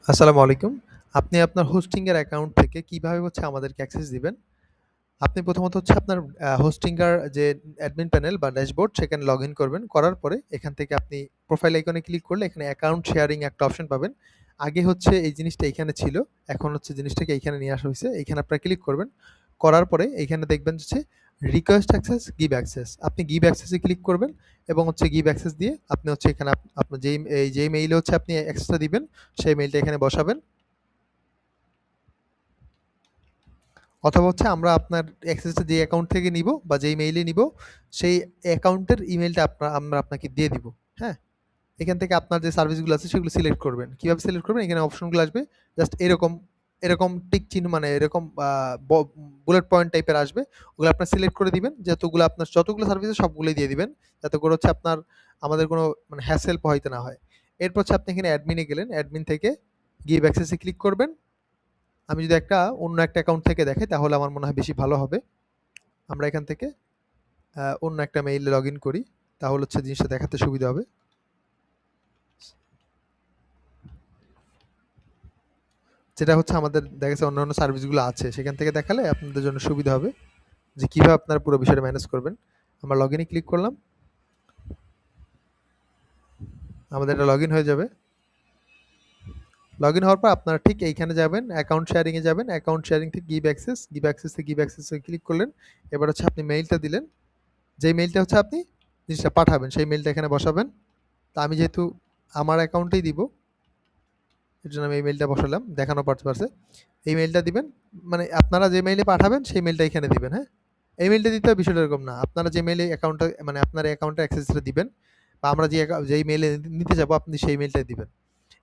আসসালামু আলাইকুম। আপনি আপনার হোস্টিং এর অ্যাকাউন্ট থেকে কিভাবে আমাদেরকে অ্যাক্সেস দিবেন? আপনি প্রথমত আপনার হোস্টিং এর যে অ্যাডমিন প্যানেল বা ড্যাশবোর্ড সেখানে লগইন করবেন। করার পরে এখান থেকে আপনি প্রোফাইল আইকনে ক্লিক করলে এখানে অ্যাকাউন্ট শেয়ারিং একটা অপশন পাবেন। আগে এই জিনিসটা এখানে ছিল। এখন জিনিসটাকে এইখানে নিয়ে আসা হইছে। এইখানে আপনারা ক্লিক করবেন। করার পরে এইখানে দেখবেন রিকোয়েস্ট অ্যাক্সেস, গিভ অ্যাক্সেস। আপনি গিভ অ্যাক্সেস এ ক্লিক করবেন এবং গিভ অ্যাক্সেস দিয়ে আপনি এখানে আপনার যেই মেইলে আপনি অ্যাক্সেসটা দিবেন সেই মেইলটা এখানে বসাবেন। অথবা আমরা আপনার অ্যাক্সেসটা যে অ্যাকাউন্ট থেকে নিব বা যেই মেইলে নিব, সেই অ্যাকাউন্টের ইমেইলটা আমরা আপনাকে দিয়ে দিব। হ্যাঁ? এখান থেকে আপনার যে সার্ভিসগুলো আছে সেগুলো সিলেক্ট করবেন। কিভাবে সিলেক্ট করবেন? এখানে অপশনগুলো আসবে। জাস্ট এরকম টিক চিহ্ন মানে এরকম ব বুলেট পয়েন্ট টাইপের আসবে। ওগুলো আপনার সিলেক্ট করে দিবেন। আপনার যতগুলো সার্ভিস আছে সবগুলোই দিয়ে দিবেন। যাতে করে আপনার আমাদের কোনো হ্যাসেল পোহাইতে না হয়। এরপর আপনি এখানে অ্যাডমিন এ গেলেন। অ্যাডমিন থেকে গিভ অ্যাক্সেস এ ক্লিক করবেন। আমি যদি অন্য একটা অ্যাকাউন্ট থেকে দেখাই তাহলে আমার মনে হয় বেশি ভালো হবে। আমরা এখান থেকে অন্য একটা মেইলে লগইন করি। তাহলে জিনিসটা দেখাতে সুবিধা হবে। যেটা আমাদের দেখা গেছে অন্যান্য সার্ভিসগুলো আছে সেখান থেকে দেখালে আপনাদের জন্য সুবিধা হবে যে কিভাবে আপনারা পুরো বিষয়টা ম্যানেজ করবেন। আমরা লগইনে ক্লিক করলাম। আমাদের এটা লগইন হয়ে যাবে। লগইন হওয়ার পর আপনারা ঠিক এইখানে যাবেন, অ্যাকাউন্ট শেয়ারিং এ যাবেন। অ্যাকাউন্ট শেয়ারিং থেকে গিভ অ্যাক্সেস এ ক্লিক করলেন। এবার আপনি মেইলটা দিলেন। যেই মেইলটা আপনি জিনিসটা পাঠাবেন সেই মেইলটা এখানে বসাবেন। তো আমি যেহেতু আমার অ্যাকাউন্টেই দিব, এর জন্য আমি এই মেইলটা বসালাম। দেখানো পারপাসে। এই মেইলটা দিবেন। মানে আপনারা যে মেইলে পাঠাবেন সেই মেইলটা এখানে দিবেন, হ্যাঁ? এই মেইলটা দিতে হবে বিষয়টা এরকম না। আপনারা যে মেইলে অ্যাকাউন্টটা আপনার অ্যাকাউন্টের অ্যাক্সেসটা দিবেন বা আমরা যেই মেইলে নিতে যাবো আপনি সেই মেইলটাই দিবেন।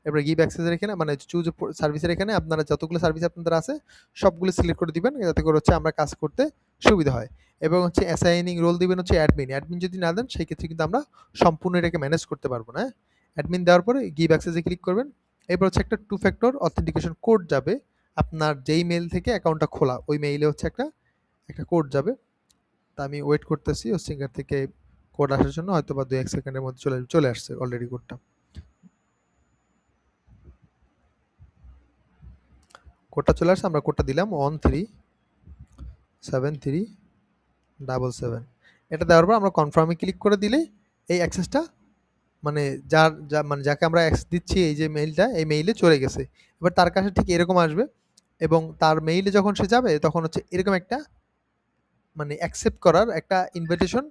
এরপরে গিভ অ্যাক্সেস এর এখানে চুজ সার্ভিসের এখানে আপনারা যতগুলো সার্ভিস আপনাদের আছে সবগুলো সিলেক্ট করে দিবেন। যাতে করে আমরা কাজ করতে সুবিধা হয়। এবং অ্যাসাইনিং রোল দিবেন অ্যাডমিন। অ্যাডমিন যদি না দেন সেই ক্ষেত্রে কিন্তু আমরা সম্পূর্ণ এটাকে ম্যানেজ করতে পারবো না, হ্যাঁ? অ্যাডমিন দেওয়ার পরে গিভ অ্যাক্সেস এ ক্লিক করবেন। এরপর একটা টু ফ্যাক্টর অথেন্টিকেশন কোড যাবে। আপনার যেই মেইল থেকে অ্যাকাউন্টটা খোলা ওই মেইলে একটা কোড যাবে। তা আমি ওয়েট করতেছি হোস্টিংয়ার থেকে কোড আসার জন্য। হয়তোবা ২-১ সেকেন্ডের মধ্যে চলে আসছে অলরেডি কোডটা। কোডটা চলে আসছে। আমরা কোডটা দিলাম 137377। এটা দেওয়ার পর আমরা কনফার্ম এ ক্লিক করে দিলেই এই অ্যাক্সেসটা মানে যাকে আমরা অ্যাক্সেস দিচ্ছি এই যে মেইলটা, এই মেইলে চলে গেছে। এবার তার কাছে ঠিক এরকম আসবে এবং তার মেইলে যখন সে যাবে তখন এরকম একটা অ্যাকসেপ্ট করার একটা ইনভিটেশন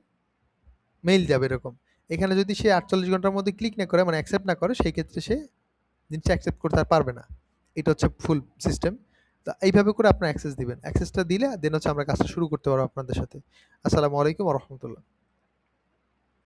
মেইল যাবে এরকম। এখানে যদি সে ৪৮ ঘন্টার মধ্যে ক্লিক না করে অ্যাকসেপ্ট না করে সেই ক্ষেত্রে সে জিনিসটা অ্যাকসেপ্ট করতে আর পারবে না। এটা ফুল সিস্টেম। তো এইভাবে করে আপনার অ্যাক্সেস দিবেন। অ্যাক্সেসটা দিলে দেন আমরা কাজটা শুরু করতে পারবো আপনাদের সাথে। আসসালামু আলাইকুম ওয়া রাহমাতুল্লাহ।